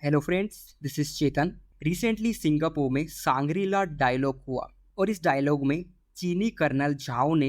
Hello friends, this is Chetan. Recently Singapore में Shangrila dialogue हुआ और इस डायलॉग में चीनी कर्नल झाओ ने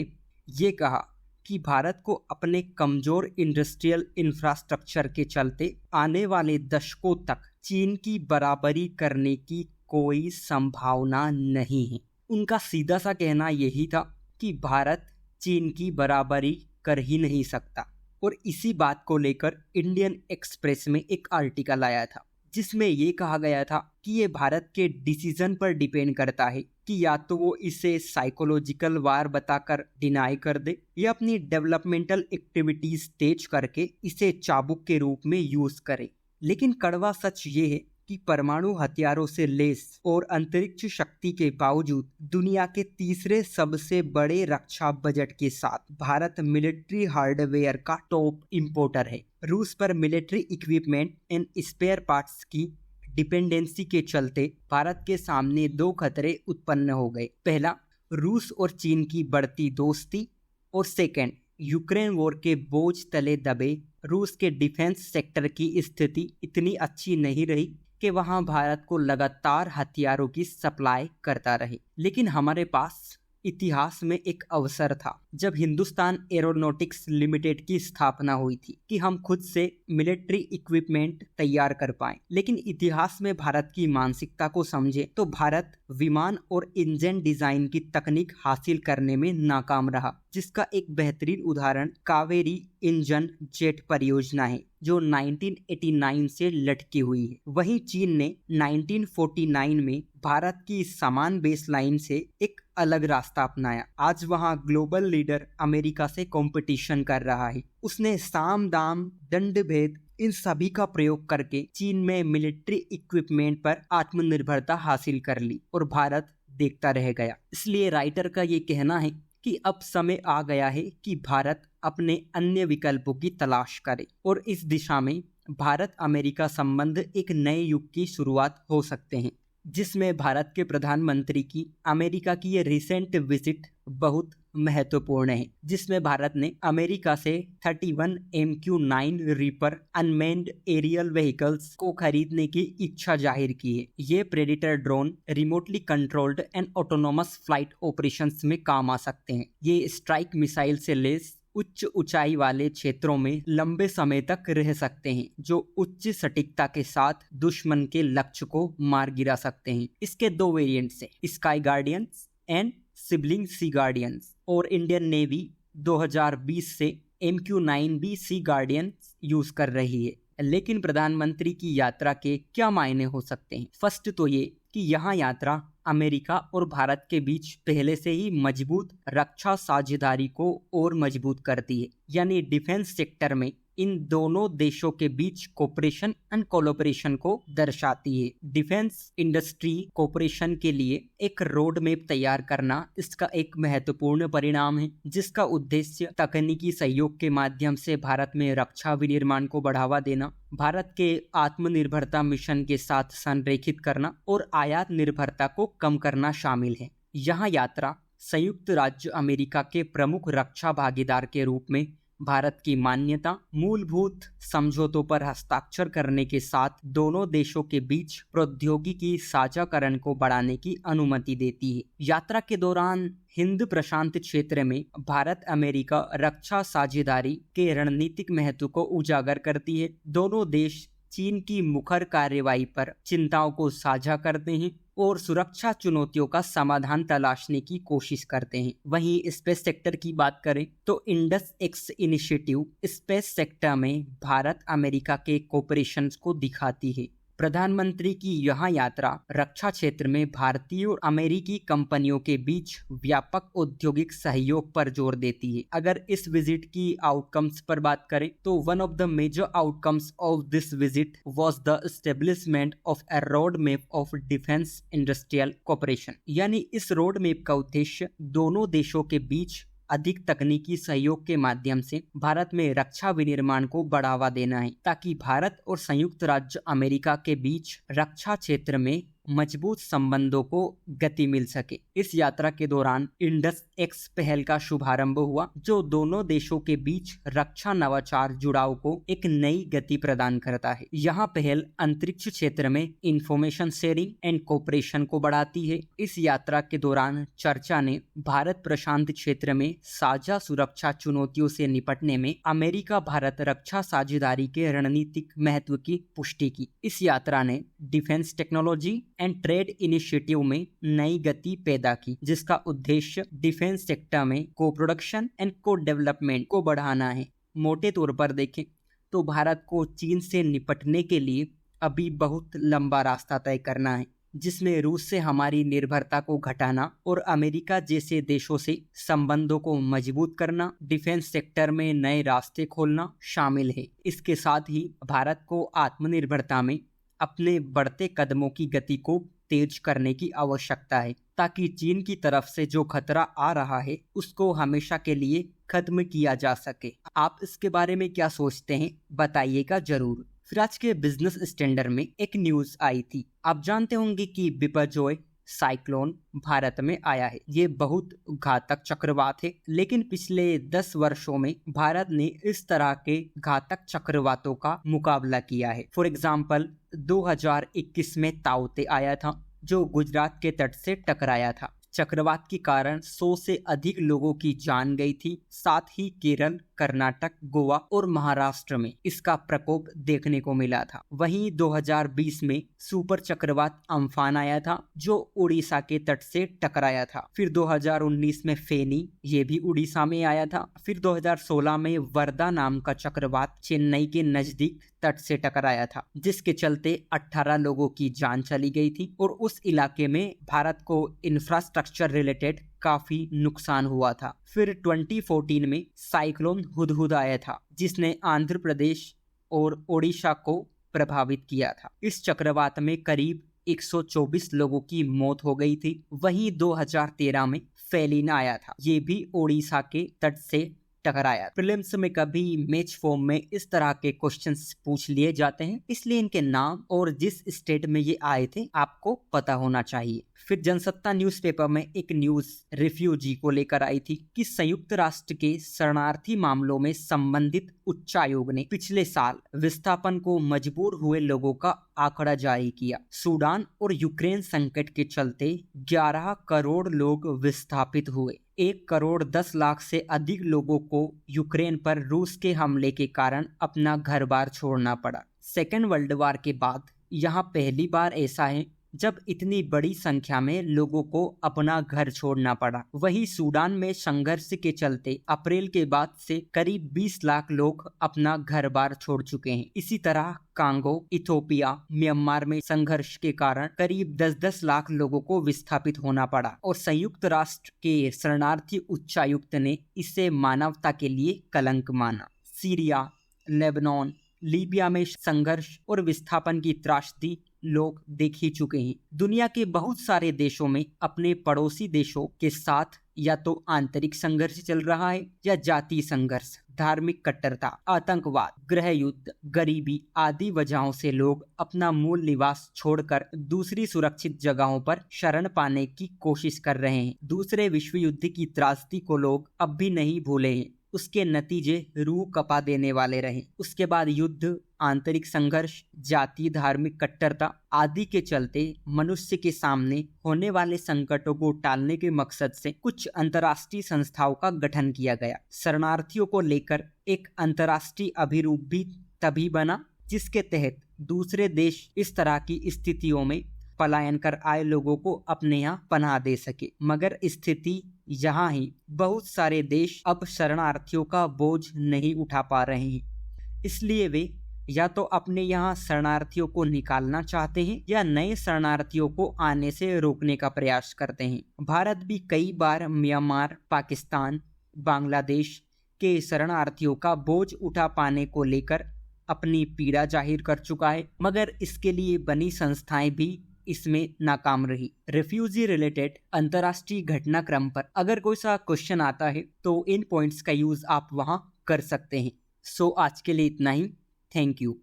ये कहा कि भारत को अपने कमजोर इंडस्ट्रियल इंफ्रास्ट्रक्चर के चलते आने वाले दशकों तक चीन की बराबरी करने की कोई संभावना नहीं है। उनका सीधा सा कहना यही था कि भारत चीन की बराबरी कर ही नहीं सकता और इसी बात को लेकर इंडियन एक्सप्रेस में एक आर्टिकल आया था जिसमें ये कहा गया था कि ये भारत के डिसीजन पर डिपेंड करता है कि या तो वो इसे साइकोलॉजिकल वार बताकर डिनाई कर दे या अपनी डेवलपमेंटल एक्टिविटीज तेज करके इसे चाबुक के रूप में यूज करे। लेकिन कड़वा सच ये है कि परमाणु हथियारों से लैस और अंतरिक्ष शक्ति के बावजूद दुनिया के तीसरे सबसे बड़े रक्षा बजट के साथ भारत मिलिट्री हार्डवेयर का टॉप इंपोर्टर है। रूस पर military equipment and spare parts की डिपेंडेंसी के चलते भारत के सामने दो खतरे उत्पन्न हो गए। पहला, रूस और चीन की बढ़ती दोस्ती और सेकंड, यूक्रेन वॉर के बोझ तले दबे रूस के डिफेंस सेक्टर की स्थिति इतनी अच्छी नहीं रही कि वहां भारत को लगातार हथियारों की सप्लाई करता रहे। लेकिन हमारे पास इतिहास में एक अवसर था जब हिंदुस्तान एरोनॉटिक्स लिमिटेड की स्थापना हुई थी कि हम खुद से मिलिट्री इक्विपमेंट तैयार कर पाएं। लेकिन इतिहास में भारत की मानसिकता को समझे तो भारत विमान और इंजन डिजाइन की तकनीक हासिल करने में नाकाम रहा, जिसका एक बेहतरीन उदाहरण कावेरी इंजन जेट परियोजना है जो 1989 से लटकी हुई है। वहीं चीन ने 1949 में भारत की समान बेसलाइन से एक अलग रास्ता अपनाया। आज वहां ग्लोबल लीडर अमेरिका से कंपटीशन कर रहा है। उसने साम दाम दंड भेद इन सभी का प्रयोग करके चीन में मिलिट्री इक्विपमेंट पर आत्मनिर्भरता हासिल कर ली और भारत देखता रह गया। इसलिए राइटर का ये कहना है कि अब समय आ गया है कि भारत अपने अन्य विकल्पों की तलाश करे और इस दिशा में भारत अमेरिका संबंध एक नए युग की शुरुआत हो सकते हैं, जिसमें भारत के प्रधानमंत्री की अमेरिका की ये रिसेंट विजिट बहुत महत्वपूर्ण है, जिसमें भारत ने अमेरिका से 31 MQ-9 reaper unmanned aerial vehicles को खरीदने की इच्छा जाहिर की है। ये predator drone remotely controlled and autonomous flight operations में काम आ सकते हैं। ये स्ट्राइक मिसाइल से लैस उच्च ऊंचाई वाले क्षेत्रों में लंबे समय तक रह सकते हैं, जो उच्च सटीकता के साथ दुश्मन के लक्ष्य को मार गिरा सकते हैं। इसके दो वेरिएंट्स हैं, sky guardians and sibling sea guardians, और इंडियन नेवी 2020 से MQ-9B सी गार्डियंस यूज कर रही है। लेकिन प्रधानमंत्री की यात्रा के क्या मायने हो सकते हैं? फर्स्ट तो ये कि यहाँ यात्रा अमेरिका और भारत के बीच पहले से ही मजबूत रक्षा साझेदारी को और मजबूत करती है, यानी डिफेंस सेक्टर में इन दोनों देशों के बीच कोऑपरेशन एंड कोलैबोरेशन को दर्शाती है। डिफेंस इंडस्ट्री कोऑपरेशन के लिए एक रोड मैप तैयार करना इसका एक महत्वपूर्ण परिणाम है, जिसका उद्देश्य तकनीकी सहयोग के माध्यम से भारत में रक्षा विनिर्माण को बढ़ावा देना, भारत के आत्मनिर्भरता मिशन के साथ संरेखित करना और आयात निर्भरता को कम करना शामिल है। यहाँ यात्रा संयुक्त राज्य अमेरिका के प्रमुख रक्षा भागीदार के रूप में भारत की मान्यता, मूलभूत समझौतों पर हस्ताक्षर करने के साथ दोनों देशों के बीच प्रौद्योगिकी साझाकरण को बढ़ाने की अनुमति देती है। यात्रा के दौरान हिंद प्रशांत क्षेत्र में भारत अमेरिका रक्षा साझेदारी के रणनीतिक महत्व को उजागर करती है। दोनों देश चीन की मुखर कार्रवाई पर चिंताओं को साझा करते हैं और सुरक्षा चुनौतियों का समाधान तलाशने की कोशिश करते हैं। वहीं स्पेस सेक्टर की बात करें तो Indus x initiative space sector में भारत अमेरिका के कोऑपरेशन को दिखाती है। प्रधानमंत्री की यह यात्रा रक्षा क्षेत्र में भारतीय और अमेरिकी कंपनियों के बीच व्यापक औद्योगिक सहयोग पर जोर देती है। अगर इस विजिट की आउटकम्स पर बात करें तो one of the major outcomes of this visit was the establishment of a road map of defence industrial cooperation, यानी इस रोड मैप का उद्देश्य दोनों देशों के बीच अधिक तकनीकी सहयोग के माध्यम से भारत में रक्षा विनिर्माण को बढ़ावा देना है, ताकि भारत और संयुक्त राज्य अमेरिका के बीच रक्षा क्षेत्र में मजबूत संबंधों को गति मिल सके। इस यात्रा के दौरान इंडस एक्स पहल का शुभारंभ हुआ, जो दोनों देशों के बीच रक्षा नवाचार जुड़ाव को एक नई गति प्रदान करता है। यह पहल अंतरिक्ष क्षेत्र में इंफॉर्मेशन शेयरिंग एंड कोऑपरेशन को बढ़ाती है। इस यात्रा के दौरान चर्चा ने भारत प्रशांत क्षेत्र में साझा सुरक्षा चुनौतियों से निपटने में अमेरिका भारत रक्षा साझेदारी के रणनीतिक महत्व की पुष्टि की। इस यात्रा ने defence technology and trade initiative में नई गति पैदा की, जिसका उद्देश्य डिफेंस सेक्टर में को प्रोडक्शन एंड को डेवलपमेंट को बढ़ाना है। मोटे तौर पर देखें तो भारत को चीन से निपटने के लिए अभी बहुत लंबा रास्ता तय करना है, जिसमें रूस से हमारी निर्भरता को घटाना और अमेरिका जैसे देशों से संबंधों को मजबूत करना, डिफेंस सेक्टर में नए रास्ते खोलना शामिल है। इसके साथ ही भारत को आत्मनिर्भरता में अपने बढ़ते कदमों की गति को तेज करने की आवश्यकता है, ताकि चीन की तरफ से जो खतरा आ रहा है उसको हमेशा के लिए खत्म किया जा सके। आप इसके बारे में क्या सोचते हैं, बताइएगा जरूर। फिर आज के बिजनेस स्टैंडर्ड में एक न्यूज आई थी। आप जानते होंगे कि बिपरजॉय साइक्लोन भारत में आया है। ये बहुत घातक चक्रवात है, लेकिन पिछले 10 वर्षों में भारत ने इस तरह के घातक चक्रवातों का मुकाबला किया है। फॉर एग्जाम्पल 2021 में ताउते आया था, जो गुजरात के तट से टकराया था। चक्रवात के कारण 100 से अधिक लोगों की जान गई थी। साथ ही केरल, कर्नाटक, गोवा और महाराष्ट्र में इसका प्रकोप देखने को मिला था। वहीं 2020 में सुपर चक्रवात अम्फान आया था, जो उड़ीसा के तट से टकराया था। फिर 2019 में फेनी, ये भी उड़ीसा में आया था। फिर 2016 में वर्दा नाम का चक्रवात चेन्नई के नजदीक तट से टकराया था, जिसके चलते 18 लोगों की जान चली गई थी और उस इलाके में भारत को इंफ्रास्ट्रक्चर रिलेटेड काफी नुकसान हुआ था। फिर 2014 में साइक्लोन हुदहुद आया था, जिसने आंध्र प्रदेश और ओडिशा को प्रभावित किया था। इस चक्रवात में करीब 124 लोगों की मौत हो गई थी। वहीं 2013 में फेलिन आया था, ये भी ओडिशा के तट से टकराया। प्रीलिम्स में कभी मैच फॉर्म में इस तरह के क्वेश्चंस पूछ लिए जाते हैं, इसलिए इनके नाम और जिस स्टेट में ये आए थे आपको पता होना चाहिए। फिर जनसत्ता न्यूज़पेपर में एक न्यूज रिफ्यूजी को लेकर आई थी कि संयुक्त राष्ट्र के शरणार्थी मामलों में संबंधित उच्चायोग ने पिछले साल विस्थापन को मजबूर हुए लोगों का आंकड़ा जारी किया। सूडान और यूक्रेन संकट के चलते 11 करोड़ लोग विस्थापित हुए। 1 करोड़ 10 लाख से अधिक लोगों को यूक्रेन पर रूस के हमले के कारण अपना घर बार छोड़ना पड़ा। सेकेंड वर्ल्ड वॉर के बाद यहाँ पहली बार ऐसा है जब इतनी बड़ी संख्या में लोगों को अपना घर छोड़ना पड़ा। वहीं सूडान में संघर्ष के चलते अप्रैल के बाद से करीब 20 लाख लोग अपना घर बार छोड़ चुके हैं। इसी तरह कांगो, इथोपिया, म्यांमार में संघर्ष के कारण करीब 10-10 लाख लोगों को विस्थापित होना पड़ा और संयुक्त राष्ट्र के शरणार्थी उच्चायुक्त ने इसे मानवता के लिए कलंक माना। सीरिया, लेबनान, लीबिया में संघर्ष और विस्थापन की त्रासदी लोग देख ही चुके हैं। दुनिया के बहुत सारे देशों में अपने पड़ोसी देशों के साथ या तो आंतरिक संघर्ष चल रहा है या जातीय संघर्ष, धार्मिक कट्टरता, आतंकवाद, गृह युद्ध, गरीबी आदि वजहों से लोग अपना मूल निवास छोड़कर दूसरी सुरक्षित जगहों पर शरण पाने की कोशिश कर रहे हैं। दूसरे विश्व युद्ध की त्रासदी को लोग अब भी नहीं भूले हैं। उसके नतीजे रूह कपा देने वाले रहे। उसके बाद युद्ध, आंतरिक संघर्ष, जातीय धार्मिक कट्टरता आदि के चलते मनुष्य के सामने होने वाले संकटों को टालने के मकसद से कुछ अंतर्राष्ट्रीय संस्थाओं का गठन किया गया। शरणार्थियों को लेकर एक अंतर्राष्ट्रीय अभिरूप भी तभी बना जिसके तहत दूसरे देश इस तरह की स्थितियों में पलायन कर आए लोगों को अपने यहाँ पनाह दे सके। मगर स्थिति यहाँ ही बहुत सारे देश अब शरणार्थियों का बोझ नहीं उठा पा रहे हैं, इसलिए वे या तो अपने यहाँ शरणार्थियों को निकालना चाहते हैं या नए शरणार्थियों को आने से रोकने का प्रयास करते हैं। भारत भी कई बार म्यांमार, पाकिस्तान, बांग्लादेश के शरणार्थियों का बोझ उठा पाने को लेकर अपनी पीड़ा जाहिर कर चुका है, मगर इसके लिए बनी संस्थाएं भी इसमें नाकाम रही। रेफ्यूजी रिलेटेड अंतर्राष्ट्रीय घटनाक्रम पर अगर कोई सा क्वेश्चन आता है तो इन पॉइंट्स का यूज आप वहां कर सकते हैं। सो आज के लिए इतना ही। Thank you.